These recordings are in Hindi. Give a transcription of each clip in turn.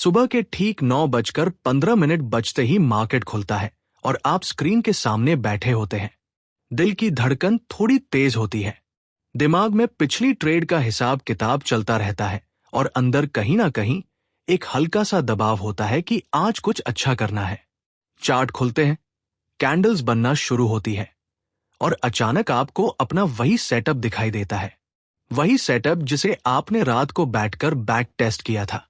सुबह के ठीक 9:15 बजते ही मार्केट खुलता है और आप स्क्रीन के सामने बैठे होते हैं। दिल की धड़कन थोड़ी तेज होती है। दिमाग में पिछली ट्रेड का हिसाब किताब चलता रहता है और अंदर कहीं ना कहीं एक हल्का सा दबाव होता है कि आज कुछ अच्छा करना है। चार्ट खुलते हैं, कैंडल्स बनना शुरू होती है और अचानक आपको अपना वही सेटअप दिखाई देता है। वही सेटअप जिसे आपने रात को बैठकर बैक टेस्ट किया था,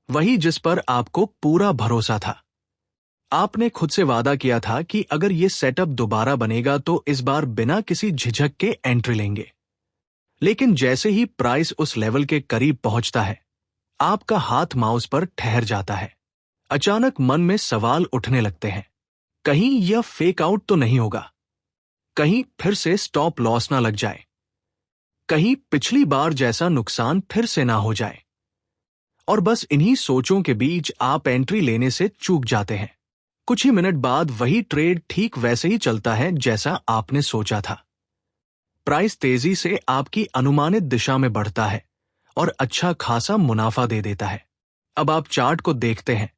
वही जिस पर आपको पूरा भरोसा था। आपने खुद से वादा किया था कि अगर ये सेटअप दोबारा बनेगा तो इस बार बिना किसी झिझक के एंट्री लेंगे। लेकिन जैसे ही प्राइस उस लेवल के करीब पहुंचता है, आपका हाथ माउस पर ठहर जाता है। अचानक मन में सवाल उठने लगते हैं। कहीं यह फेक आउट तो नहीं होगा? कहीं फिर से स्टॉप लॉस ना लग जाए? कहीं पिछली बार जैसा नुकसान फिर से ना हो जाए? और बस इन्हीं सोचों के बीच आप एंट्री लेने से चूक जाते हैं। कुछ ही मिनट बाद वही ट्रेड ठीक वैसे ही चलता है जैसा आपने सोचा था। प्राइस तेजी से आपकी अनुमानित दिशा में बढ़ता है और अच्छा खासा मुनाफा दे देता है। अब आप चार्ट को देखते हैं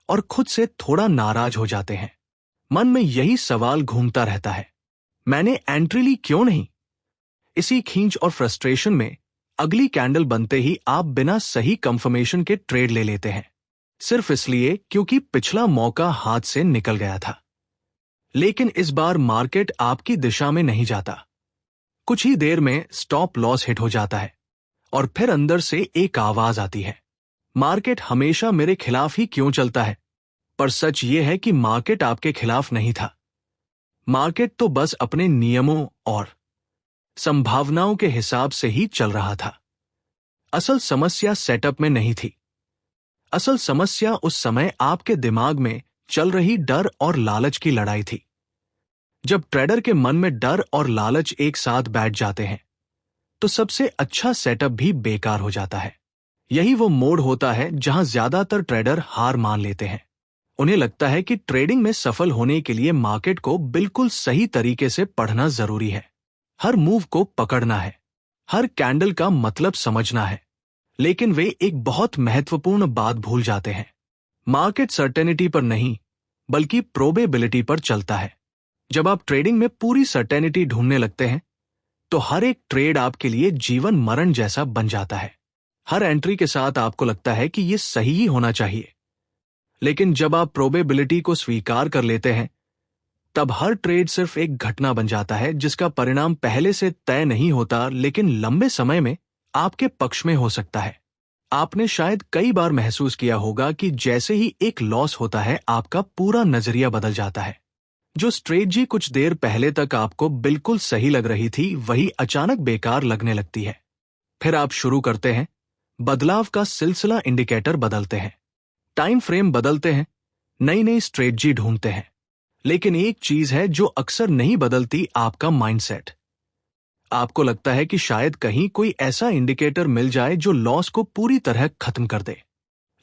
और खुद से थोड़ा नाराज हो जाते हैं। मन में यही सवाल घूमता रहता है, मैंने एंट्री ली क्यों नहीं? इसी खींच और फ्रस्ट्रेशन में अगली कैंडल बनते ही आप बिना सही कंफर्मेशन के ट्रेड ले लेते हैं, सिर्फ इसलिए क्योंकि पिछला मौका हाथ से निकल गया था। लेकिन इस बार मार्केट आपकी दिशा में नहीं जाता। कुछ ही देर में स्टॉप लॉस हिट हो जाता है और फिर अंदर से एक आवाज आती है, मार्केट हमेशा मेरे खिलाफ ही क्यों चलता है? पर सच ये है कि मार्केट आपके खिलाफ नहीं था। मार्केट तो बस अपने नियमों और संभावनाओं के हिसाब से ही चल रहा था। असल समस्या सेटअप में नहीं थी। असल समस्या उस समय आपके दिमाग में चल रही डर और लालच की लड़ाई थी। जब ट्रेडर के मन में डर और लालच एक साथ बैठ जाते हैं तो सबसे अच्छा सेटअप भी बेकार हो जाता है। यही वो मोड़ होता है जहां ज्यादातर ट्रेडर हार मान लेते हैं। उन्हें लगता है कि ट्रेडिंग में सफल होने के लिए मार्केट को बिल्कुल सही तरीके से पढ़ना जरूरी है, हर मूव को पकड़ना है, हर कैंडल का मतलब समझना है। लेकिन वे एक बहुत महत्वपूर्ण बात भूल जाते हैं। मार्केट सर्टेनिटी पर नहीं बल्कि प्रोबेबिलिटी पर चलता है। जब आप ट्रेडिंग में पूरी सर्टेनिटी ढूंढने लगते हैं तो हर एक ट्रेड आपके लिए जीवन मरण जैसा बन जाता है। हर एंट्री के साथ आपको लगता है कि यह सही ही होना चाहिए। लेकिन जब आप प्रोबेबिलिटी को स्वीकार कर लेते हैं तब हर ट्रेड सिर्फ एक घटना बन जाता है जिसका परिणाम पहले से तय नहीं होता लेकिन लंबे समय में आपके पक्ष में हो सकता है। आपने शायद कई बार महसूस किया होगा कि जैसे ही एक लॉस होता है आपका पूरा नजरिया बदल जाता है। जो स्ट्रेटजी कुछ देर पहले तक आपको बिल्कुल सही लग रही थी वही अचानक बेकार लगने लगती है। फिर आप शुरू करते हैं बदलाव का सिलसिला, इंडिकेटर बदलते हैं, टाइम फ्रेम बदलते हैं, नई नई स्ट्रेटजी ढूंढते हैं। लेकिन एक चीज है जो अक्सर नहीं बदलती, आपका माइंडसेट। आपको लगता है कि शायद कहीं कोई ऐसा इंडिकेटर मिल जाए जो लॉस को पूरी तरह खत्म कर दे।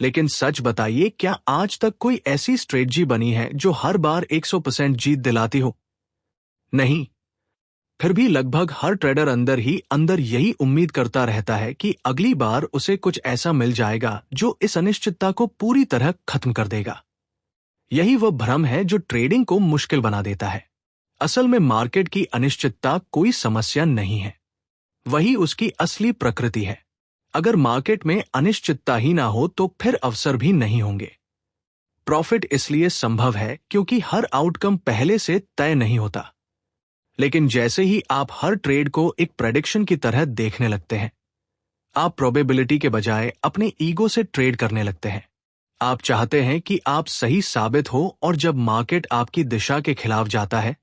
लेकिन सच बताइए, क्या आज तक कोई ऐसी स्ट्रेटजी बनी है जो हर बार 100% जीत दिलाती हो? नहीं। फिर भी लगभग हर ट्रेडर अंदर ही अंदर यही उम्मीद करता रहता है कि अगली बार उसे कुछ ऐसा मिल जाएगा जो इस अनिश्चितता को पूरी तरह खत्म कर देगा। यही वह भ्रम है जो ट्रेडिंग को मुश्किल बना देता है। असल में मार्केट की अनिश्चितता कोई समस्या नहीं है, वही उसकी असली प्रकृति है। अगर मार्केट में अनिश्चितता ही ना हो तो फिर अवसर भी नहीं होंगे। प्रॉफिट इसलिए संभव है क्योंकि हर आउटकम पहले से तय नहीं होता। लेकिन जैसे ही आप हर ट्रेड को एक प्रेडिक्शन की तरह देखने लगते हैं, आप प्रोबेबिलिटी के बजाय अपने ईगो से ट्रेड करने लगते हैं। आप चाहते हैं कि आप सही साबित हो और जब मार्केट आपकी दिशा के खिलाफ जाता है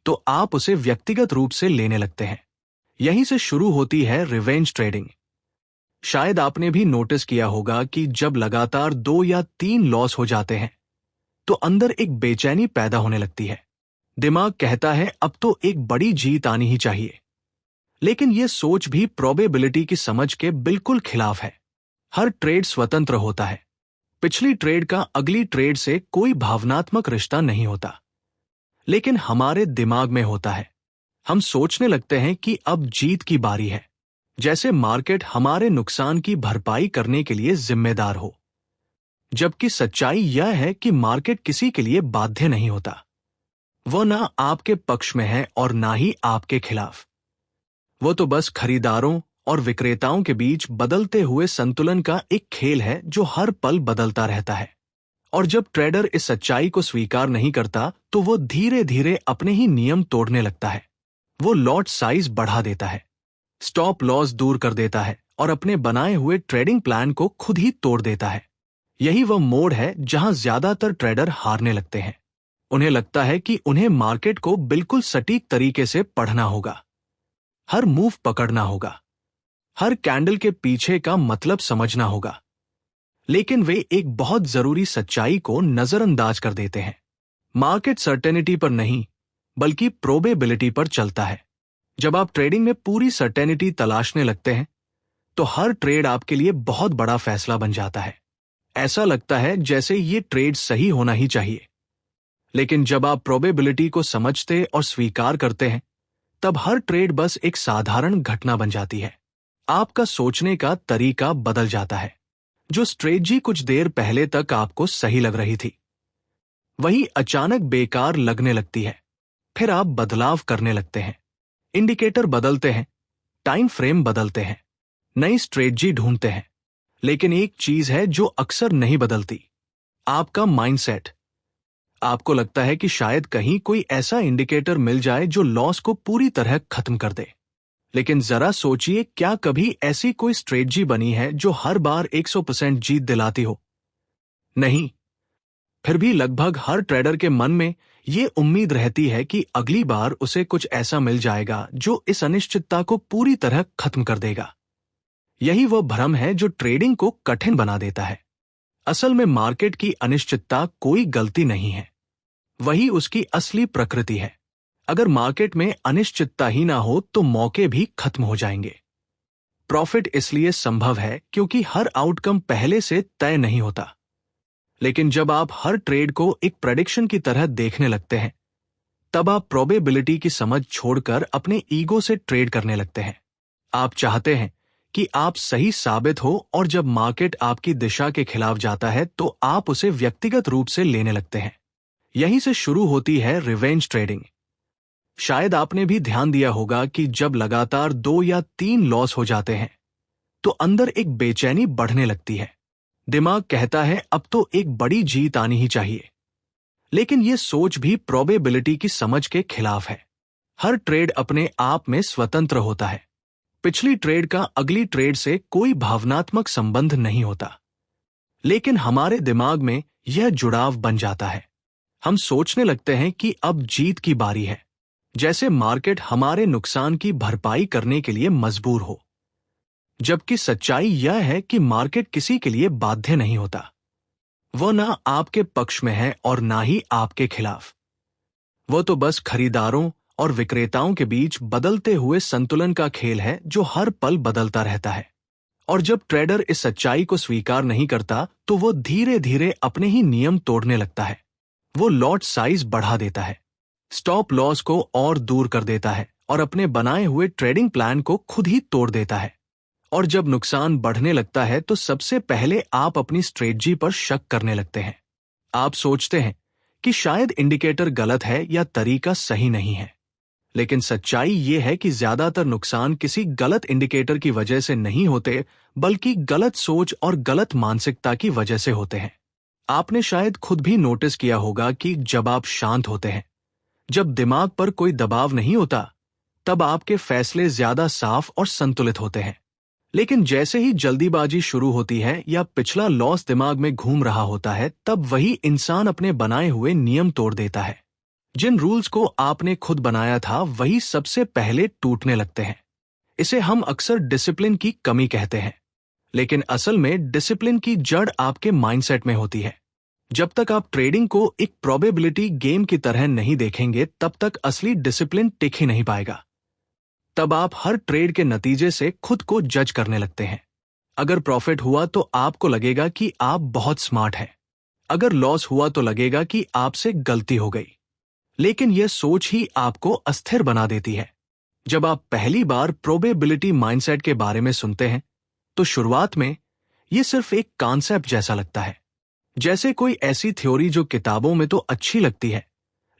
तो आप उसे व्यक्तिगत रूप से लेने लगते हैं। यहीं से शुरू होती है रिवेंज ट्रेडिंग। शायद आपने भी नोटिस किया होगा कि जब लगातार 2 या 3 लॉस हो जाते हैं तो अंदर एक बेचैनी पैदा होने लगती है। दिमाग कहता है अब तो एक बड़ी जीत आनी ही चाहिए। लेकिन यह सोच भी प्रोबेबिलिटी की समझ के बिल्कुल खिलाफ है। हर ट्रेड स्वतंत्र होता है। पिछली ट्रेड का अगली ट्रेड से कोई भावनात्मक रिश्ता नहीं होता, लेकिन हमारे दिमाग में होता है। हम सोचने लगते हैं कि अब जीत की बारी है, जैसे मार्केट हमारे नुकसान की भरपाई करने के लिए जिम्मेदार हो। जबकि सच्चाई यह है कि मार्केट किसी के लिए बाध्य नहीं होता। वो ना आपके पक्ष में है और ना ही आपके खिलाफ। वो तो बस खरीदारों और विक्रेताओं के बीच बदलते हुए संतुलन का एक खेल है जो हर पल बदलता रहता है। और जब ट्रेडर इस सच्चाई को स्वीकार नहीं करता तो वो धीरे धीरे अपने ही नियम तोड़ने लगता है। वो लॉट साइज बढ़ा देता है, स्टॉप लॉस दूर कर देता है और अपने बनाए हुए ट्रेडिंग प्लान को खुद ही तोड़ देता है। यही वह मोड़ है जहां ज्यादातर ट्रेडर हारने लगते हैं। उन्हें लगता है कि उन्हें मार्केट को बिल्कुल सटीक तरीके से पढ़ना होगा, हर मूव पकड़ना होगा, हर कैंडल के पीछे का मतलब समझना होगा। लेकिन वे एक बहुत जरूरी सच्चाई को नजरअंदाज कर देते हैं। मार्केट सर्टेनिटी पर नहीं, बल्कि प्रोबेबिलिटी पर चलता है। जब आप ट्रेडिंग में पूरी सर्टेनिटी तलाशने लगते हैं तो हर ट्रेड आपके लिए बहुत बड़ा फैसला बन जाता है। ऐसा लगता है जैसे ये ट्रेड सही होना ही चाहिए। लेकिन जब आप प्रोबेबिलिटी को समझते और स्वीकार करते हैं तब हर ट्रेड बस एक साधारण घटना बन जाती है। आपका सोचने का तरीका बदल जाता है। जो स्ट्रेटजी कुछ देर पहले तक आपको सही लग रही थी वही अचानक बेकार लगने लगती है। फिर आप बदलाव करने लगते हैं, इंडिकेटर बदलते हैं, टाइम फ्रेम बदलते हैं, नई स्ट्रेटजी ढूंढते हैं। लेकिन एक चीज है जो अक्सर नहीं बदलती, आपका माइंडसेट। आपको लगता है कि शायद कहीं कोई ऐसा इंडिकेटर मिल जाए जो लॉस को पूरी तरह खत्म कर दे। लेकिन जरा सोचिए, क्या कभी ऐसी कोई स्ट्रेटजी बनी है जो हर बार 100% जीत दिलाती हो? नहीं। फिर भी लगभग हर ट्रेडर के मन में ये उम्मीद रहती है कि अगली बार उसे कुछ ऐसा मिल जाएगा जो इस अनिश्चितता को पूरी तरह खत्म कर देगा। यही वो भ्रम है जो ट्रेडिंग को कठिन बना देता है। असल में मार्केट की अनिश्चितता कोई गलती नहीं है, वही उसकी असली प्रकृति है। अगर मार्केट में अनिश्चितता ही ना हो तो मौके भी खत्म हो जाएंगे। प्रॉफिट इसलिए संभव है क्योंकि हर आउटकम पहले से तय नहीं होता। लेकिन जब आप हर ट्रेड को एक प्रेडिक्शन की तरह देखने लगते हैं तब आप प्रोबेबिलिटी की समझ छोड़कर अपने ईगो से ट्रेड करने लगते हैं। आप चाहते हैं कि आप सही साबित हो और जब मार्केट आपकी दिशा के खिलाफ जाता है तो आप उसे व्यक्तिगत रूप से लेने लगते हैं। यहीं से शुरू होती है रिवेंज ट्रेडिंग। शायद आपने भी ध्यान दिया होगा कि जब लगातार 2 या 3 लॉस हो जाते हैं तो अंदर एक बेचैनी बढ़ने लगती है। दिमाग कहता है अब तो एक बड़ी जीत आनी ही चाहिए। लेकिन यह सोच भी प्रोबेबिलिटी की समझ के खिलाफ है। हर ट्रेड अपने आप में स्वतंत्र होता है। पिछली ट्रेड का अगली ट्रेड से कोई भावनात्मक संबंध नहीं होता। लेकिन हमारे दिमाग में यह जुड़ाव बन जाता है। हम सोचने लगते हैं कि अब जीत की बारी है, जैसे मार्केट हमारे नुकसान की भरपाई करने के लिए मजबूर हो। जबकि सच्चाई यह है कि मार्केट किसी के लिए बाध्य नहीं होता। वो ना आपके पक्ष में है और ना ही आपके खिलाफ। वो तो बस खरीदारों और विक्रेताओं के बीच बदलते हुए संतुलन का खेल है जो हर पल बदलता रहता है। और जब ट्रेडर इस सच्चाई को स्वीकार नहीं करता तो वो धीरे धीरे अपने ही नियम तोड़ने लगता है। वो लॉट साइज बढ़ा देता है, स्टॉप लॉस को और दूर कर देता है और अपने बनाए हुए ट्रेडिंग प्लान को खुद ही तोड़ देता है। और जब नुकसान बढ़ने लगता है तो सबसे पहले आप अपनी स्ट्रेटजी पर शक करने लगते हैं। आप सोचते हैं कि शायद इंडिकेटर गलत है या तरीका सही नहीं है। लेकिन सच्चाई ये है कि ज्यादातर नुकसान किसी गलत इंडिकेटर की वजह से नहीं होते, बल्कि गलत सोच और गलत मानसिकता की वजह से होते हैं। आपने शायद खुद भी नोटिस किया होगा कि जब आप शांत होते हैं, जब दिमाग पर कोई दबाव नहीं होता, तब आपके फैसले ज्यादा साफ और संतुलित होते हैं। लेकिन जैसे ही जल्दीबाजी शुरू होती है या पिछला लॉस दिमाग में घूम रहा होता है, तब वही इंसान अपने बनाए हुए नियम तोड़ देता है। जिन रूल्स को आपने खुद बनाया था वही सबसे पहले टूटने लगते हैं। इसे हम अक्सर डिसिप्लिन की कमी कहते हैं, लेकिन असल में डिसिप्लिन की जड़ आपके माइंडसेट में होती है। जब तक आप ट्रेडिंग को एक प्रोबेबिलिटी गेम की तरह नहीं देखेंगे तब तक असली डिसिप्लिन टिक ही नहीं पाएगा। तब आप हर ट्रेड के नतीजे से खुद को जज करने लगते हैं। अगर प्रॉफिट हुआ तो आपको लगेगा कि आप बहुत स्मार्ट हैं। अगर लॉस हुआ तो लगेगा कि आपसे गलती हो गई। लेकिन यह सोच ही आपको अस्थिर बना देती है। जब आप पहली बार प्रोबेबिलिटी माइंडसेट के बारे में सुनते हैं तो शुरुआत में यह सिर्फ एक कॉन्सेप्ट जैसा लगता है। जैसे कोई ऐसी थ्योरी जो किताबों में तो अच्छी लगती है,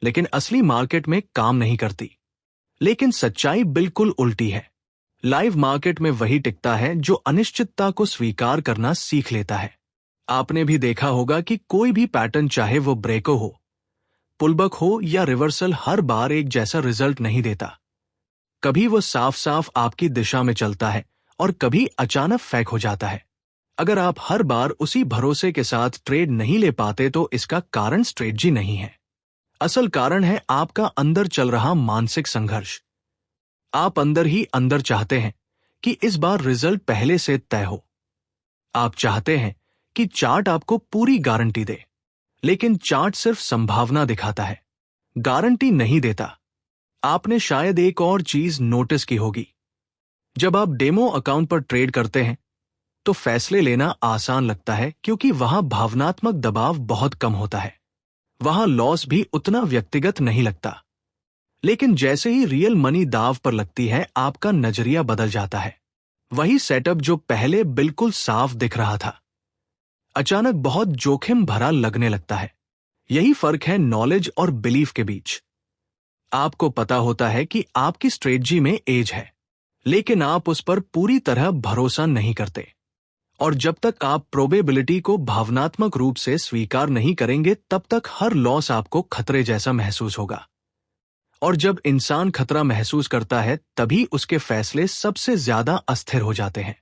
लेकिन असली मार्केट में काम नहीं करती। लेकिन सच्चाई बिल्कुल उल्टी है। लाइव मार्केट में वही टिकता है जो अनिश्चितता को स्वीकार करना सीख लेता है। आपने भी देखा होगा कि कोई भी पैटर्न, चाहे वो ब्रेको हो, पुलबैक हो या रिवर्सल, हर बार एक जैसा रिजल्ट नहीं देता। कभी वो साफ साफ आपकी दिशा में चलता है और कभी अचानक फेक हो जाता है। अगर आप हर बार उसी भरोसे के साथ ट्रेड नहीं ले पाते तो इसका कारण स्ट्रेटजी नहीं है। असल कारण है आपका अंदर चल रहा मानसिक संघर्ष। आप अंदर ही अंदर चाहते हैं कि इस बार रिजल्ट पहले से तय हो। आप चाहते हैं कि चार्ट आपको पूरी गारंटी दे, लेकिन चार्ट सिर्फ संभावना दिखाता है, गारंटी नहीं देता। आपने शायद एक और चीज नोटिस की होगी। जब आप डेमो अकाउंट पर ट्रेड करते हैं तो फैसले लेना आसान लगता है, क्योंकि वहां भावनात्मक दबाव बहुत कम होता है। वहां लॉस भी उतना व्यक्तिगत नहीं लगता। लेकिन जैसे ही रियल मनी दाव पर लगती है, आपका नजरिया बदल जाता है। वही सेटअप जो पहले बिल्कुल साफ दिख रहा था, अचानक बहुत जोखिम भरा लगने लगता है। यही फर्क है नॉलेज और बिलीफ के बीच। आपको पता होता है कि आपकी स्ट्रेटजी में एज है, लेकिन आप उस पर पूरी तरह भरोसा नहीं करते। और जब तक आप प्रोबेबिलिटी को भावनात्मक रूप से स्वीकार नहीं करेंगे, तब तक हर लॉस आपको खतरे जैसा महसूस होगा। और जब इंसान खतरा महसूस करता है, तभी उसके फैसले सबसे ज्यादा अस्थिर हो जाते हैं।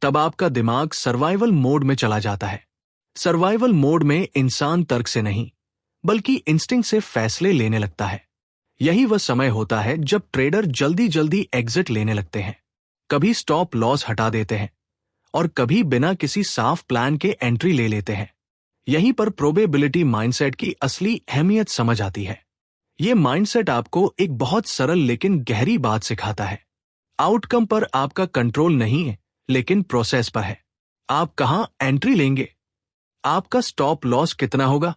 तब आपका दिमाग सर्वाइवल मोड में चला जाता है। सर्वाइवल मोड में इंसान तर्क से नहीं, बल्कि इंस्टिंक्ट से फैसले लेने लगता है। यही वह समय होता है जब ट्रेडर जल्दी जल्दी एग्जिट लेने लगते हैं, कभी स्टॉप लॉस हटा देते हैं और कभी बिना किसी साफ प्लान के एंट्री ले लेते हैं। यहीं पर प्रोबेबिलिटी माइंडसेट की असली अहमियत समझ आती है। यह माइंडसेट आपको एक बहुत सरल लेकिन गहरी बात सिखाता है। आउटकम पर आपका कंट्रोल नहीं है, लेकिन प्रोसेस पर है। आप कहां एंट्री लेंगे, आपका स्टॉप लॉस कितना होगा,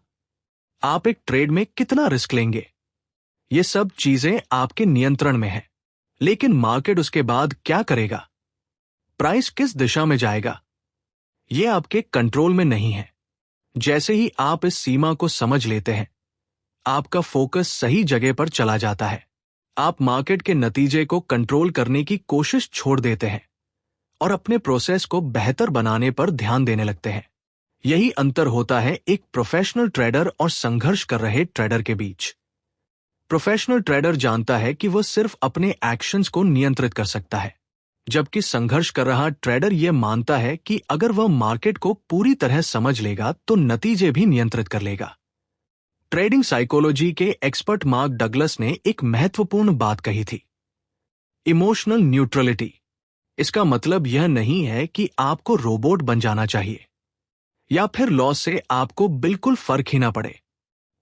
आप एक ट्रेड में कितना रिस्क लेंगे, ये सब चीजें आपके नियंत्रण में है। लेकिन मार्केट उसके बाद क्या करेगा, प्राइस किस दिशा में जाएगा, यह आपके कंट्रोल में नहीं है। जैसे ही आप इस सीमा को समझ लेते हैं, आपका फोकस सही जगह पर चला जाता है। आप मार्केट के नतीजे को कंट्रोल करने की कोशिश छोड़ देते हैं और अपने प्रोसेस को बेहतर बनाने पर ध्यान देने लगते हैं। यही अंतर होता है एक प्रोफेशनल ट्रेडर और संघर्ष कर रहे ट्रेडर के बीच। प्रोफेशनल ट्रेडर जानता है कि वह सिर्फ अपने एक्शंस को नियंत्रित कर सकता है, जबकि संघर्ष कर रहा ट्रेडर यह मानता है कि अगर वह मार्केट को पूरी तरह समझ लेगा तो नतीजे भी नियंत्रित कर लेगा। ट्रेडिंग साइकोलॉजी के एक्सपर्ट मार्क डगलस ने एक महत्वपूर्ण बात कही थी, इमोशनल न्यूट्रलिटी। इसका मतलब यह नहीं है कि आपको रोबोट बन जाना चाहिए या फिर लॉस से आपको बिल्कुल फर्क ही ना पड़े।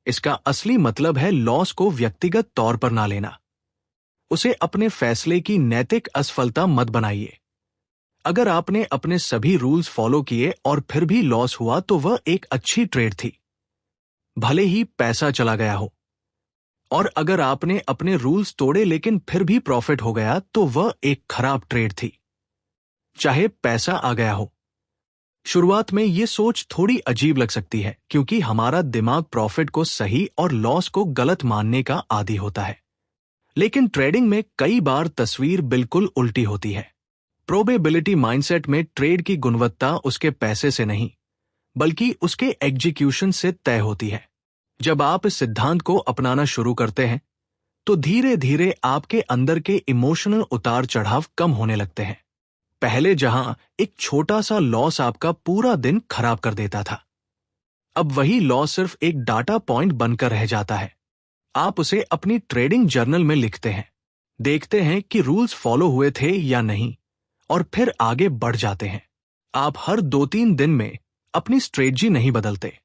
इसका असली मतलब है लॉस को व्यक्तिगत तौर पर ना लेना। उसे अपने फैसले की नैतिक असफलता मत बनाइए। अगर आपने अपने सभी रूल्स फॉलो किए और फिर भी लॉस हुआ तो वह एक अच्छी ट्रेड थी, भले ही पैसा चला गया हो। और अगर आपने अपने रूल्स तोड़े लेकिन फिर भी प्रॉफिट हो गया तो वह एक खराब ट्रेड थी, चाहे पैसा आ गया हो। शुरुआत में यह सोच थोड़ी अजीब लग सकती है, क्योंकि हमारा दिमाग प्रॉफिट को सही और लॉस को गलत मानने का आदी होता है। लेकिन ट्रेडिंग में कई बार तस्वीर बिल्कुल उल्टी होती है। प्रोबेबिलिटी माइंडसेट में ट्रेड की गुणवत्ता उसके पैसे से नहीं, बल्कि उसके एग्जीक्यूशन से तय होती है। जब आप इस सिद्धांत को अपनाना शुरू करते हैं तो धीरे धीरे आपके अंदर के इमोशनल उतार चढ़ाव कम होने लगते हैं। पहले जहां एक छोटा सा लॉस आपका पूरा दिन खराब कर देता था, अब वही लॉस सिर्फ एक डाटा पॉइंट बनकर रह जाता है। आप उसे अपनी ट्रेडिंग जर्नल में लिखते हैं, देखते हैं कि रूल्स फॉलो हुए थे या नहीं, और फिर आगे बढ़ जाते हैं। आप हर 2-3 दिन में अपनी स्ट्रेटजी नहीं बदलते,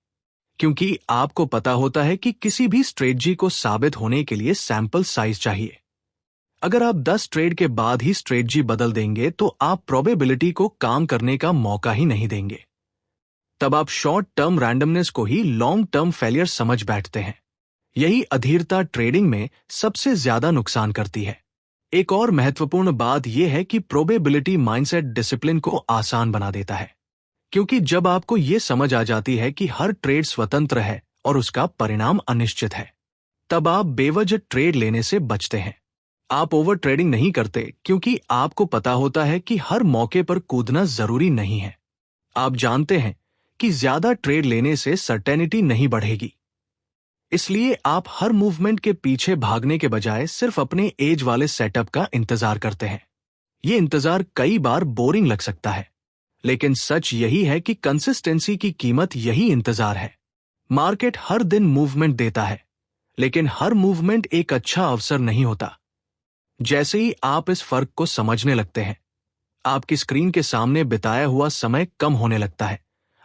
क्योंकि आपको पता होता है कि किसी भी स्ट्रेटजी को साबित होने के लिए सैंपल साइज चाहिए। अगर आप 10 ट्रेड के बाद ही स्ट्रेटजी बदल देंगे तो आप प्रोबेबिलिटी को काम करने का मौका ही नहीं देंगे। तब आप शॉर्ट टर्म रैंडमनेस को ही लॉन्ग टर्म फेलियर समझ बैठते हैं। यही अधीरता ट्रेडिंग में सबसे ज्यादा नुकसान करती है। एक और महत्वपूर्ण बात यह है कि प्रोबेबिलिटी माइंडसेट डिसिप्लिन को आसान बना देता है, क्योंकि जब आपको ये समझ आ जाती है कि हर ट्रेड स्वतंत्र है और उसका परिणाम अनिश्चित है, तब आप बेवजह ट्रेड लेने से बचते हैं। आप ओवर ट्रेडिंग नहीं करते क्योंकि आपको पता होता है कि हर मौके पर कूदना जरूरी नहीं है। आप जानते हैं कि ज्यादा ट्रेड लेने से सर्टेनिटी नहीं बढ़ेगी। इसलिए आप हर मूवमेंट के पीछे भागने के बजाय सिर्फ अपने एज वाले सेटअप का इंतजार करते हैं। ये इंतजार कई बार बोरिंग लग सकता है, लेकिन सच यही है कि कंसिस्टेंसी की कीमत यही इंतजार है। मार्केट हर दिन मूवमेंट देता है, लेकिन हर मूवमेंट एक अच्छा अवसर नहीं होता। जैसे ही आप इस फर्क को समझने लगते हैं, आपकी स्क्रीन के सामने बिताया हुआ समय कम होने लगता है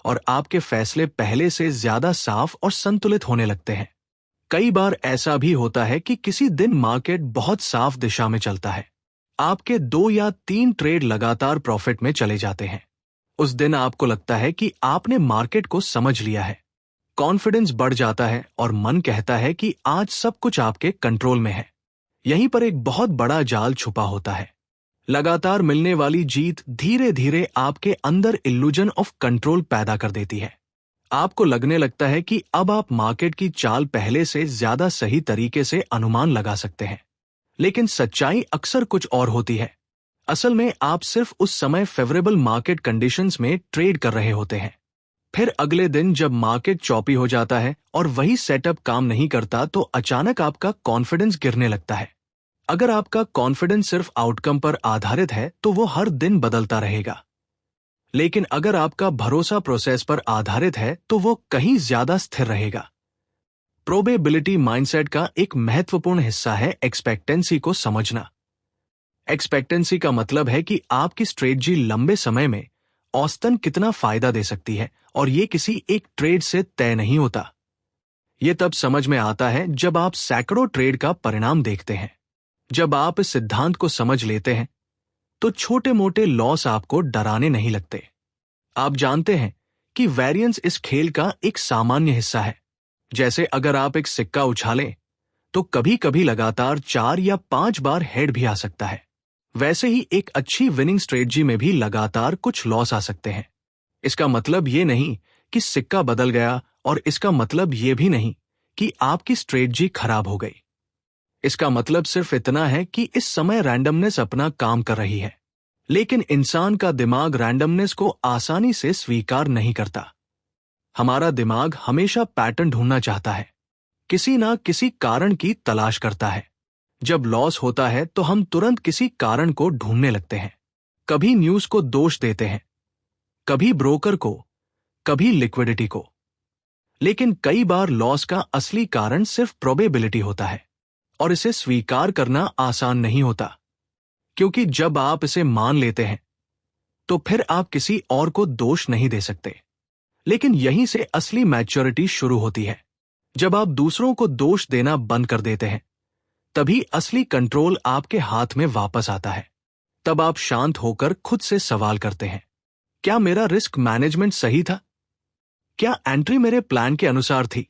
और आपके फैसले पहले से ज्यादा साफ और संतुलित होने लगते हैं। कई बार ऐसा भी होता है कि किसी दिन मार्केट बहुत साफ दिशा में चलता है। आपके 2 या 3 ट्रेड लगातार प्रॉफिट में चले जाते हैं। उस दिन आपको लगता है कि आपने मार्केट को समझ लिया है। कॉन्फिडेंस बढ़ जाता है और मन कहता है कि आज सब कुछ आपके कंट्रोल में है। यहीं पर एक बहुत बड़ा जाल छुपा होता है। लगातार मिलने वाली जीत धीरे धीरे आपके अंदर इल्यूजन ऑफ कंट्रोल पैदा कर देती है। आपको लगने लगता है कि अब आप मार्केट की चाल पहले से ज्यादा सही तरीके से अनुमान लगा सकते हैं, लेकिन सच्चाई अक्सर कुछ और होती है। असल में आप सिर्फ उस समय फेवरेबल मार्केट कंडीशंस में ट्रेड कर रहे होते हैं। फिर अगले दिन जब मार्केट चॉपी हो जाता है और वही सेटअप काम नहीं करता, तो अचानक आपका कॉन्फिडेंस गिरने लगता है। अगर आपका कॉन्फिडेंस सिर्फ आउटकम पर आधारित है तो वो हर दिन बदलता रहेगा, लेकिन अगर आपका भरोसा प्रोसेस पर आधारित है तो वो कहीं ज्यादा स्थिर रहेगा। प्रोबेबिलिटी माइंडसेट का एक महत्वपूर्ण हिस्सा है एक्सपेक्टेंसी को समझना। एक्सपेक्टेंसी का मतलब है कि आपकी स्ट्रेटजी लंबे समय में औसतन कितना फायदा दे सकती है, और ये किसी एक ट्रेड से तय नहीं होता। ये तब समझ में आता है जब आप सैकड़ों ट्रेड का परिणाम देखते हैं। जब आप इस सिद्धांत को समझ लेते हैं तो छोटे मोटे लॉस आपको डराने नहीं लगते। आप जानते हैं कि वेरिएंस इस खेल का एक सामान्य हिस्सा है। जैसे अगर आप एक सिक्का उछालें तो कभी कभी लगातार 4 या 5 बार हेड भी आ सकता है। वैसे ही एक अच्छी विनिंग स्ट्रेटजी में भी लगातार कुछ लॉस आ सकते हैं। इसका मतलब ये नहीं कि सिक्का बदल गया, और इसका मतलब ये भी नहीं कि आपकी स्ट्रेटजी खराब हो गई। इसका मतलब सिर्फ इतना है कि इस समय रैंडमनेस अपना काम कर रही है। लेकिन इंसान का दिमाग रैंडमनेस को आसानी से स्वीकार नहीं करता। हमारा दिमाग हमेशा पैटर्न ढूंढना चाहता है, किसी ना किसी कारण की तलाश करता है। जब लॉस होता है तो हम तुरंत किसी कारण को ढूंढने लगते हैं। कभी न्यूज को दोष देते हैं, कभी ब्रोकर को, कभी लिक्विडिटी को। लेकिन कई बार लॉस का असली कारण सिर्फ प्रोबेबिलिटी होता है, और इसे स्वीकार करना आसान नहीं होता, क्योंकि जब आप इसे मान लेते हैं तो फिर आप किसी और को दोष नहीं दे सकते। लेकिन यहीं से असली मैच्योरिटी शुरू होती है। जब आप दूसरों को दोष देना बंद कर देते हैं, तभी असली कंट्रोल आपके हाथ में वापस आता है। तब आप शांत होकर खुद से सवाल करते हैं, क्या मेरा रिस्क मैनेजमेंट सही था? क्या एंट्री मेरे प्लान के अनुसार थी?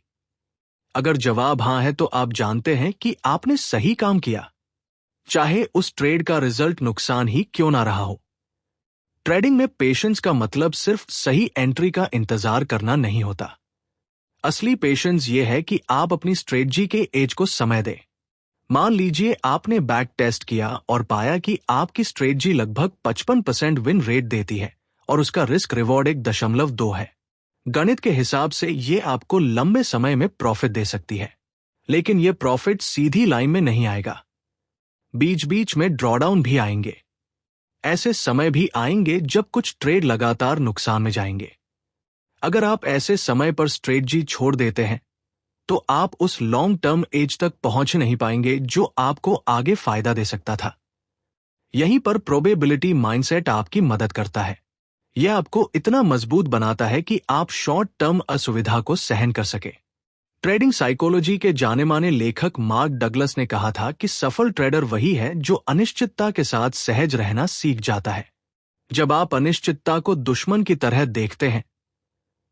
अगर जवाब हां है तो आप जानते हैं कि आपने सही काम किया, चाहे उस ट्रेड का रिजल्ट नुकसान ही क्यों ना रहा हो। ट्रेडिंग में पेशेंस का मतलब सिर्फ सही एंट्री का इंतजार करना नहीं होता। असली पेशेंस ये है कि आप अपनी स्ट्रेटजी के एज को समय दें। मान लीजिए आपने बैक टेस्ट किया और पाया कि आपकी स्ट्रेटजी लगभग 55% विन रेट देती है और उसका रिस्क रिवॉर्ड 1.2 है। गणित के हिसाब से ये आपको लंबे समय में प्रॉफिट दे सकती है, लेकिन ये प्रॉफिट सीधी लाइन में नहीं आएगा। बीच बीच में ड्रॉडाउन भी आएंगे। ऐसे समय भी आएंगे जब कुछ ट्रेड लगातार नुकसान में जाएंगे। अगर आप ऐसे समय पर स्ट्रेटजी छोड़ देते हैं तो आप उस लॉन्ग टर्म एज तक पहुंच नहीं पाएंगे जो आपको आगे फायदा दे सकता था। यहीं पर प्रोबेबिलिटी माइंडसेट आपकी मदद करता है। यह आपको इतना मजबूत बनाता है कि आप शॉर्ट टर्म असुविधा को सहन कर सके। ट्रेडिंग साइकोलॉजी के जाने माने लेखक मार्क डगलस ने कहा था कि सफल ट्रेडर वही है जो अनिश्चितता के साथ सहज रहना सीख जाता है। जब आप अनिश्चितता को दुश्मन की तरह देखते हैं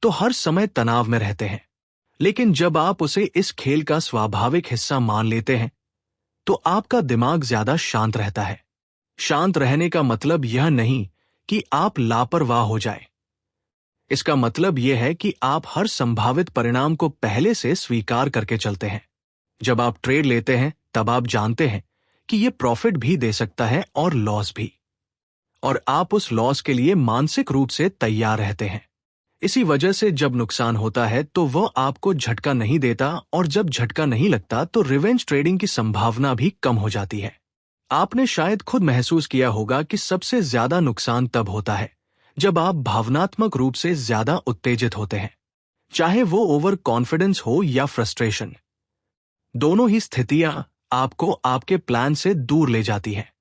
तो हर समय तनाव में रहते हैं, लेकिन जब आप उसे इस खेल का स्वाभाविक हिस्सा मान लेते हैं तो आपका दिमाग ज्यादा शांत रहता है। शांत रहने का मतलब यह नहीं कि आप लापरवाह हो जाए। इसका मतलब यह है कि आप हर संभावित परिणाम को पहले से स्वीकार करके चलते हैं। जब आप ट्रेड लेते हैं तब आप जानते हैं कि यह प्रॉफिट भी दे सकता है और लॉस भी, और आप उस लॉस के लिए मानसिक रूप से तैयार रहते हैं। इसी वजह से जब नुकसान होता है तो वह आपको झटका नहीं देता, और जब झटका नहीं लगता तो रिवेंज ट्रेडिंग की संभावना भी कम हो जाती है। आपने शायद खुद महसूस किया होगा कि सबसे ज्यादा नुकसान तब होता है जब आप भावनात्मक रूप से ज्यादा उत्तेजित होते हैं, चाहे वो ओवर कॉन्फिडेंस हो या फ्रस्ट्रेशन। दोनों ही स्थितियां आपको आपके प्लान से दूर ले जाती हैं।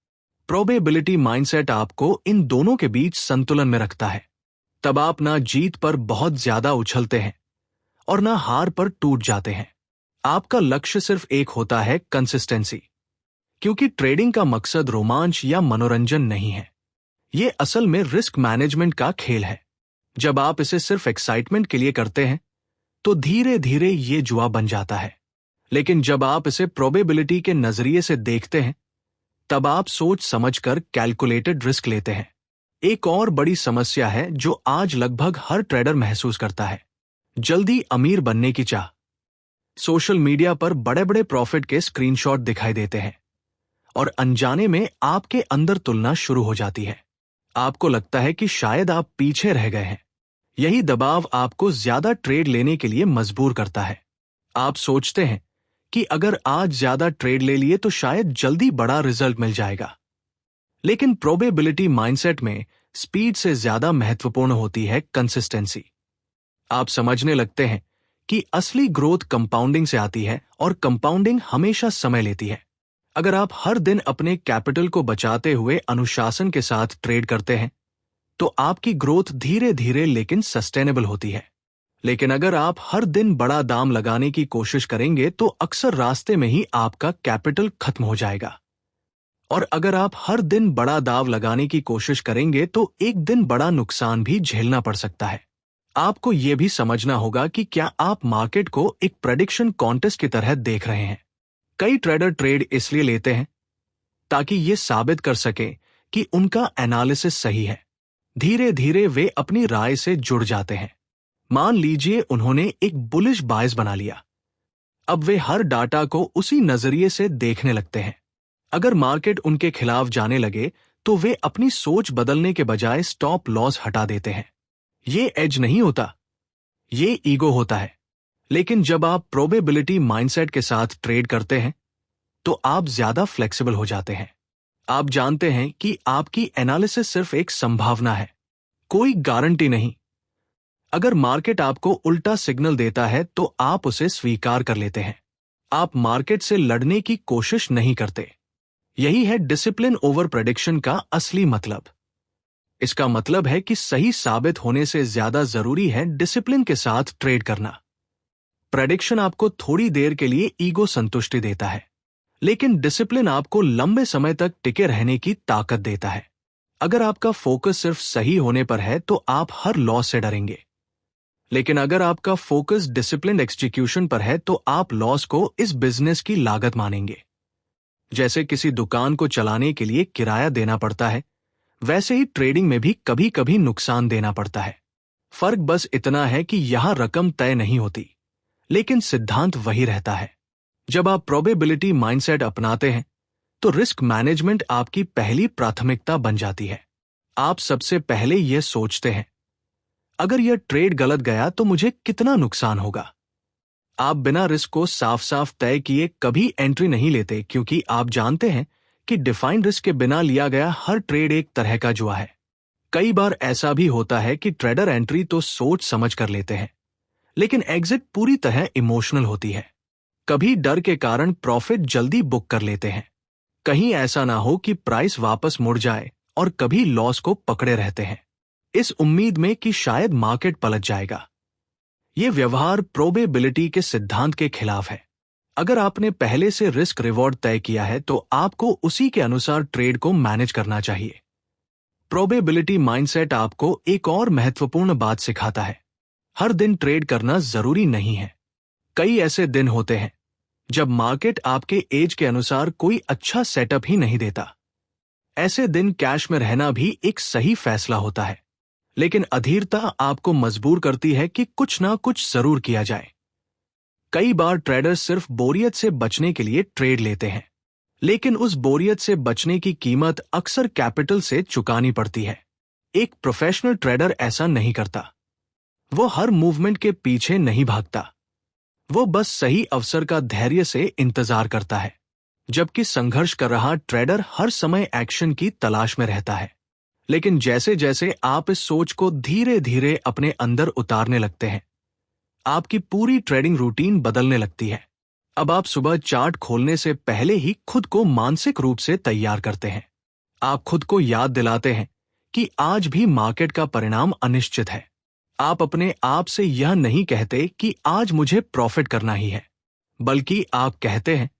प्रोबेबिलिटी माइंडसेट आपको इन दोनों के बीच संतुलन में रखता है। तब आप ना जीत पर बहुत ज्यादा उछलते हैं और ना हार पर टूट जाते हैं। आपका लक्ष्य सिर्फ एक होता है, कंसिस्टेंसी। क्योंकि ट्रेडिंग का मकसद रोमांच या मनोरंजन नहीं है, ये असल में रिस्क मैनेजमेंट का खेल है। जब आप इसे सिर्फ एक्साइटमेंट के लिए करते हैं तो धीरे धीरे ये जुआ बन जाता है। लेकिन जब आप इसे प्रोबेबिलिटी के नजरिए से देखते हैं तब आप सोच समझकर कैलकुलेटेड रिस्क लेते हैं। एक और बड़ी समस्या है जो आज लगभग हर ट्रेडर महसूस करता है, जल्दी अमीर बनने की चाह। सोशल मीडिया पर बड़े बड़े प्रॉफिट के स्क्रीनशॉट दिखाई देते हैं और अनजाने में आपके अंदर तुलना शुरू हो जाती है। आपको लगता है कि शायद आप पीछे रह गए हैं। यही दबाव आपको ज्यादा ट्रेड लेने के लिए मजबूर करता है। आप सोचते हैं कि अगर आज ज्यादा ट्रेड ले लिए तो शायद जल्दी बड़ा रिजल्ट मिल जाएगा। लेकिन प्रोबेबिलिटी माइंडसेट में स्पीड से ज्यादा महत्वपूर्ण होती है कंसिस्टेंसी। आप समझने लगते हैं कि असली ग्रोथ कंपाउंडिंग से आती है, और कंपाउंडिंग हमेशा समय लेती है। अगर आप हर दिन अपने कैपिटल को बचाते हुए अनुशासन के साथ ट्रेड करते हैं तो आपकी ग्रोथ धीरे धीरे लेकिन सस्टेनेबल होती है। लेकिन अगर आप हर दिन बड़ा दाम लगाने की कोशिश करेंगे तो अक्सर रास्ते में ही आपका कैपिटल खत्म हो जाएगा। और अगर आप हर दिन बड़ा दाव लगाने की कोशिश करेंगे तो एक दिन बड़ा नुकसान भी झेलना पड़ सकता है। आपको यह भी समझना होगा कि क्या आप मार्केट को एक प्रेडिक्शन कॉन्टेस्ट की तरह देख रहे हैं। कई ट्रेडर ट्रेड इसलिए लेते हैं ताकि ये साबित कर सकें कि उनका एनालिसिस सही है। धीरे धीरे वे अपनी राय से जुड़ जाते हैं। मान लीजिए उन्होंने एक बुलिश बायस बना लिया। अब वे हर डाटा को उसी नजरिए से देखने लगते हैं। अगर मार्केट उनके खिलाफ जाने लगे तो वे अपनी सोच बदलने के बजाय स्टॉप लॉस हटा देते हैं। ये एज नहीं होता, ये ईगो होता है। लेकिन जब आप प्रोबेबिलिटी माइंडसेट के साथ ट्रेड करते हैं तो आप ज्यादा फ्लेक्सिबल हो जाते हैं। आप जानते हैं कि आपकी एनालिसिस सिर्फ एक संभावना है, कोई गारंटी नहीं। अगर मार्केट आपको उल्टा सिग्नल देता है तो आप उसे स्वीकार कर लेते हैं। आप मार्केट से लड़ने की कोशिश नहीं करते। यही है डिसिप्लिन ओवर प्रेडिक्शन का असली मतलब। इसका मतलब है कि सही साबित होने से ज्यादा जरूरी है डिसिप्लिन के साथ ट्रेड करना। प्रेडिक्शन आपको थोड़ी देर के लिए ईगो संतुष्टि देता है, लेकिन डिसिप्लिन आपको लंबे समय तक टिके रहने की ताकत देता है। अगर आपका फोकस सिर्फ सही होने पर है तो आप हर लॉस से डरेंगे, लेकिन अगर आपका फोकस डिसिप्लिन एग्जीक्यूशन पर है तो आप लॉस को इस बिजनेस की लागत मानेंगे। जैसे किसी दुकान को चलाने के लिए किराया देना पड़ता है, वैसे ही ट्रेडिंग में भी कभी कभी नुकसान देना पड़ता है। फर्क बस इतना है कि यहां रकम तय नहीं होती, लेकिन सिद्धांत वही रहता है। जब आप प्रोबेबिलिटी माइंडसेट अपनाते हैं तो रिस्क मैनेजमेंट आपकी पहली प्राथमिकता बन जाती है। आप सबसे पहले यह सोचते हैं, अगर यह ट्रेड गलत गया तो मुझे कितना नुकसान होगा। आप बिना रिस्क को साफ साफ तय किए कभी एंट्री नहीं लेते, क्योंकि आप जानते हैं कि डिफाइंड रिस्क के बिना लिया गया हर ट्रेड एक तरह का जुआ है। कई बार ऐसा भी होता है कि ट्रेडर एंट्री तो सोच समझ कर लेते हैं, लेकिन एग्जिट पूरी तरह इमोशनल होती है। कभी डर के कारण प्रॉफिट जल्दी बुक कर लेते हैं, कहीं ऐसा ना हो कि प्राइस वापस मुड़ जाए, और कभी लॉस को पकड़े रहते हैं इस उम्मीद में कि शायद मार्केट पलट जाएगा। यह व्यवहार प्रोबेबिलिटी के सिद्धांत के खिलाफ है। अगर आपने पहले से रिस्क रिवॉर्ड तय किया है तो आपको उसी के अनुसार ट्रेड को मैनेज करना चाहिए। प्रोबेबिलिटी माइंडसेट आपको एक और महत्वपूर्ण बात सिखाता है, हर दिन ट्रेड करना जरूरी नहीं है। कई ऐसे दिन होते हैं जब मार्केट आपके एज के अनुसार कोई अच्छा सेटअप ही नहीं देता। ऐसे दिन कैश में रहना भी एक सही फैसला होता है। लेकिन अधीरता आपको मजबूर करती है कि कुछ ना कुछ जरूर किया जाए। कई बार ट्रेडर्स सिर्फ बोरियत से बचने के लिए ट्रेड लेते हैं, लेकिन उस बोरियत से बचने की कीमत अक्सर कैपिटल से चुकानी पड़ती है। एक प्रोफेशनल ट्रेडर ऐसा नहीं करता। वो हर मूवमेंट के पीछे नहीं भागता। वो बस सही अवसर का धैर्य से इंतजार करता है, जबकि संघर्ष कर रहा ट्रेडर हर समय एक्शन की तलाश में रहता है। लेकिन जैसे जैसे आप इस सोच को धीरे धीरे अपने अंदर उतारने लगते हैं, आपकी पूरी ट्रेडिंग रूटीन बदलने लगती है। अब आप सुबह चार्ट खोलने से पहले ही खुद को मानसिक रूप से तैयार करते हैं। आप खुद को याद दिलाते हैं कि आज भी मार्केट का परिणाम अनिश्चित है। आप अपने आप से यह नहीं कहते कि आज मुझे प्रॉफिट करना ही है, बल्कि आप कहते हैं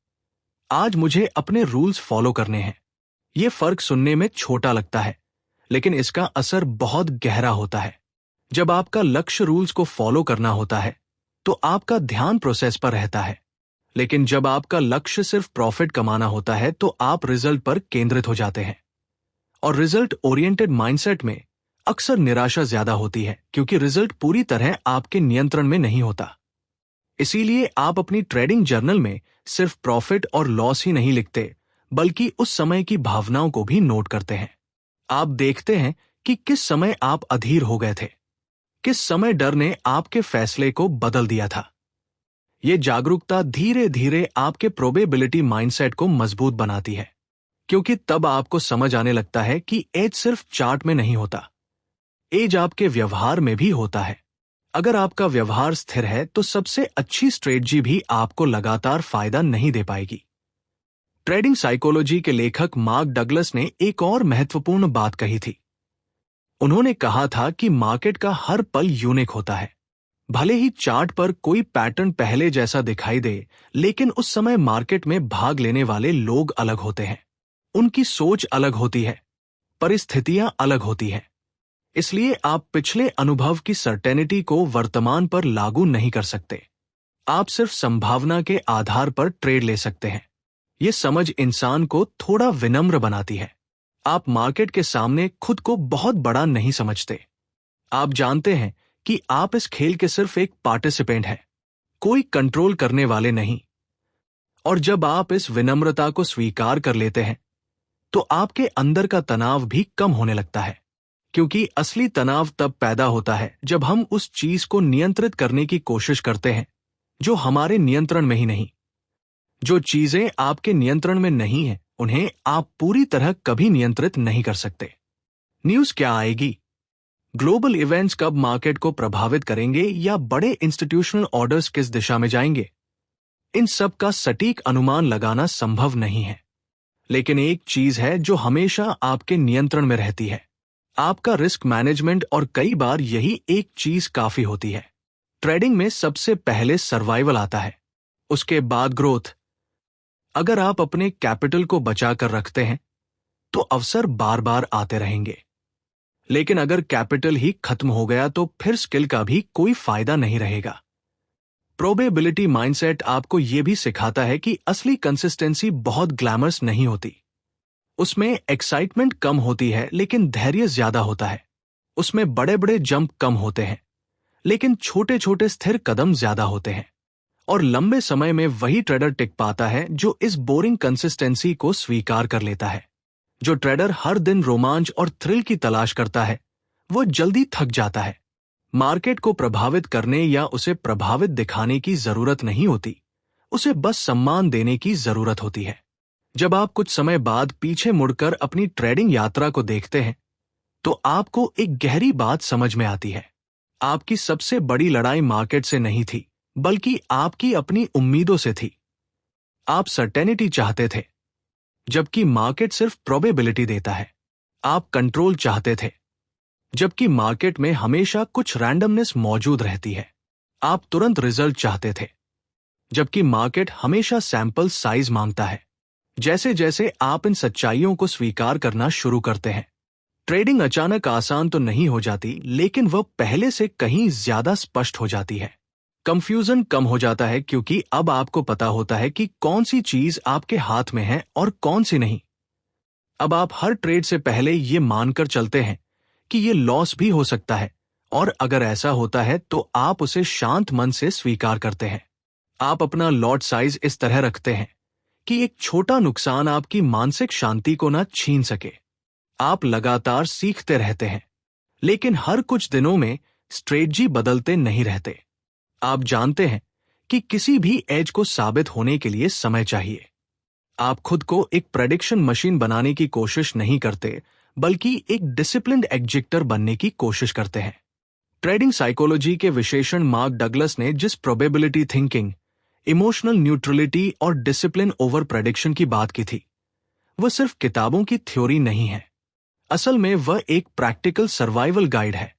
आज मुझे अपने रूल्स फॉलो करने हैं। यह फर्क सुनने में छोटा लगता है, लेकिन इसका असर बहुत गहरा होता है। जब आपका लक्ष्य रूल्स को फॉलो करना होता है, तो आपका ध्यान प्रोसेस पर रहता है। लेकिन जब आपका लक्ष्य सिर्फ प्रॉफिट कमाना होता है, तो आप रिजल्ट पर केंद्रित हो जाते हैं। और रिजल्ट ओरिएंटेड माइंडसेट में अक्सर निराशा ज्यादा होती है, क्योंकि रिजल्ट पूरी तरह आपके नियंत्रण में नहीं होता। इसीलिए आप अपनी ट्रेडिंग जर्नल में सिर्फ प्रॉफिट और लॉस ही नहीं लिखते, बल्कि उस समय की भावनाओं को भी नोट करते हैं। आप देखते हैं कि किस समय आप अधीर हो गए थे, किस समय डर ने आपके फैसले को बदल दिया था। यह जागरूकता धीरे धीरे आपके प्रोबेबिलिटी माइंडसेट को मजबूत बनाती है, क्योंकि तब आपको समझ आने लगता है कि एज सिर्फ चार्ट में नहीं होता, एज आपके व्यवहार में भी होता है। अगर आपका व्यवहार स्थिर है, तो सबसे अच्छी स्ट्रेटजी भी आपको लगातार फायदा नहीं दे पाएगी। ट्रेडिंग साइकोलॉजी के लेखक मार्क डगलस ने एक और महत्वपूर्ण बात कही थी। उन्होंने कहा था कि मार्केट का हर पल यूनिक होता है। भले ही चार्ट पर कोई पैटर्न पहले जैसा दिखाई दे, लेकिन उस समय मार्केट में भाग लेने वाले लोग अलग होते हैं, उनकी सोच अलग होती है, परिस्थितियां अलग होती हैं। इसलिए आप पिछले अनुभव की सर्टेनिटी को वर्तमान पर लागू नहीं कर सकते। आप सिर्फ संभावना के आधार पर ट्रेड ले सकते हैं। यह समझ इंसान को थोड़ा विनम्र बनाती है। आप मार्केट के सामने खुद को बहुत बड़ा नहीं समझते। आप जानते हैं कि आप इस खेल के सिर्फ एक पार्टिसिपेंट हैं, कोई कंट्रोल करने वाले नहीं। और जब आप इस विनम्रता को स्वीकार कर लेते हैं, तो आपके अंदर का तनाव भी कम होने लगता है, क्योंकि असली तनाव तब पैदा होता है जब हम उस चीज को नियंत्रित करने की कोशिश करते हैं जो हमारे नियंत्रण में ही नहीं। जो चीजें आपके नियंत्रण में नहीं है, उन्हें आप पूरी तरह कभी नियंत्रित नहीं कर सकते। न्यूज़ क्या आएगी, ग्लोबल इवेंट्स कब मार्केट को प्रभावित करेंगे, या बड़े इंस्टीट्यूशनल ऑर्डर्स किस दिशा में जाएंगे, इन सब का सटीक अनुमान लगाना संभव नहीं है। लेकिन एक चीज है जो हमेशा आपके नियंत्रण में रहती है, आपका रिस्क मैनेजमेंट। और कई बार यही एक चीज काफी होती है। ट्रेडिंग में सबसे पहले सर्वाइवल आता है, उसके बाद ग्रोथ। अगर आप अपने कैपिटल को बचा कर रखते हैं, तो अवसर बार बार आते रहेंगे। लेकिन अगर कैपिटल ही खत्म हो गया, तो फिर स्किल का भी कोई फायदा नहीं रहेगा। प्रोबेबिलिटी माइंडसेट आपको यह भी सिखाता है कि असली कंसिस्टेंसी बहुत ग्लैमरस नहीं होती। उसमें एक्साइटमेंट कम होती है, लेकिन धैर्य ज्यादा होता है। उसमें बड़े बड़े जंप कम होते हैं, लेकिन छोटे छोटे स्थिर कदम ज्यादा होते हैं। और लंबे समय में वही ट्रेडर टिक पाता है जो इस बोरिंग कंसिस्टेंसी को स्वीकार कर लेता है। जो ट्रेडर हर दिन रोमांच और थ्रिल की तलाश करता है, वो जल्दी थक जाता है। मार्केट को प्रभावित करने या उसे प्रभावित दिखाने की जरूरत नहीं होती, उसे बस सम्मान देने की जरूरत होती है। जब आप कुछ समय बाद पीछे मुड़कर अपनी ट्रेडिंग यात्रा को देखते हैं, तो आपको एक गहरी बात समझ में आती है। आपकी सबसे बड़ी लड़ाई मार्केट से नहीं थी, बल्कि आपकी अपनी उम्मीदों से थी। आप सर्टेनिटी चाहते थे, जबकि मार्केट सिर्फ प्रोबेबिलिटी देता है। आप कंट्रोल चाहते थे, जबकि मार्केट में हमेशा कुछ रैंडमनेस मौजूद रहती है। आप तुरंत रिजल्ट चाहते थे, जबकि मार्केट हमेशा सैंपल साइज मांगता है। जैसे जैसे आप इन सच्चाइयों को स्वीकार करना शुरू करते हैं, ट्रेडिंग अचानक आसान तो नहीं हो जाती, लेकिन वह पहले से कहीं ज्यादा स्पष्ट हो जाती है। कंफ्यूजन कम हो जाता है, क्योंकि अब आपको पता होता है कि कौन सी चीज आपके हाथ में है और कौन सी नहीं। अब आप हर ट्रेड से पहले ये मानकर चलते हैं कि ये लॉस भी हो सकता है, और अगर ऐसा होता है तो आप उसे शांत मन से स्वीकार करते हैं। आप अपना लॉट साइज इस तरह रखते हैं कि एक छोटा नुकसान आपकी मानसिक शांति को ना छीन सके। आप लगातार सीखते रहते हैं, लेकिन हर कुछ दिनों में स्ट्रेटजी बदलते नहीं रहते। आप जानते हैं कि किसी भी एज को साबित होने के लिए समय चाहिए। आप खुद को एक प्रेडिक्शन मशीन बनाने की कोशिश नहीं करते, बल्कि एक डिसिप्लिन्ड एग्जीक्टर बनने की कोशिश करते हैं। ट्रेडिंग साइकोलॉजी के विशेषण मार्क डगलस ने जिस प्रोबेबिलिटी थिंकिंग, इमोशनल न्यूट्रलिटी और डिसिप्लिन ओवर प्रेडिक्शन की बात की थी, वह सिर्फ किताबों की थ्योरी नहीं है। असल में वह एक प्रैक्टिकल सर्वाइवल गाइड है,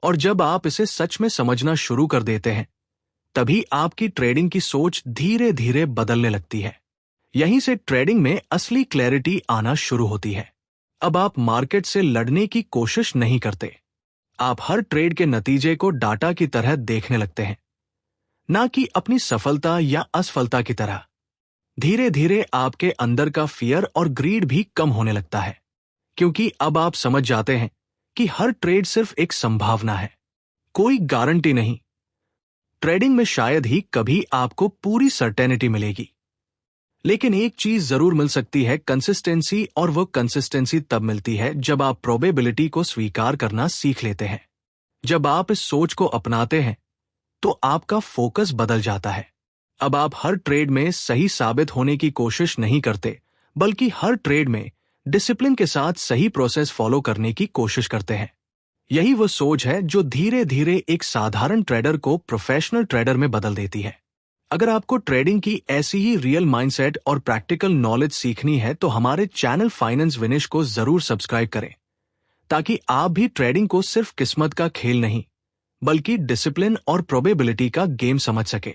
और जब आप इसे सच में समझना शुरू कर देते हैं, तभी आपकी ट्रेडिंग की सोच धीरे धीरे बदलने लगती है। यहीं से ट्रेडिंग में असली क्लैरिटी आना शुरू होती है। अब आप मार्केट से लड़ने की कोशिश नहीं करते। आप हर ट्रेड के नतीजे को डाटा की तरह देखने लगते हैं, ना कि अपनी सफलता या असफलता की तरह। धीरे धीरे आपके अंदर का फियर और ग्रीड भी कम होने लगता है, क्योंकि अब आप समझ जाते हैं कि हर ट्रेड सिर्फ एक संभावना है, कोई गारंटी नहीं। ट्रेडिंग में शायद ही कभी आपको पूरी सर्टेनिटी मिलेगी, लेकिन एक चीज जरूर मिल सकती है, कंसिस्टेंसी। और वो कंसिस्टेंसी तब मिलती है जब आप प्रोबेबिलिटी को स्वीकार करना सीख लेते हैं। जब आप इस सोच को अपनाते हैं तो आपका फोकस बदल जाता है। अब आप हर ट्रेड में सही साबित होने की कोशिश नहीं करते, बल्कि हर ट्रेड में डिसिप्लिन के साथ सही प्रोसेस फॉलो करने की कोशिश करते हैं। यही वो सोच है जो धीरे धीरे एक साधारण ट्रेडर को प्रोफेशनल ट्रेडर में बदल देती है। अगर आपको ट्रेडिंग की ऐसी ही रियल माइंडसेट और प्रैक्टिकल नॉलेज सीखनी है तो हमारे चैनल फाइनेंस विनिश को जरूर सब्सक्राइब करें, ताकि आप भी ट्रेडिंग को सिर्फ किस्मत का खेल नहीं, बल्कि डिसिप्लिन और प्रोबेबिलिटी का गेम समझ सके।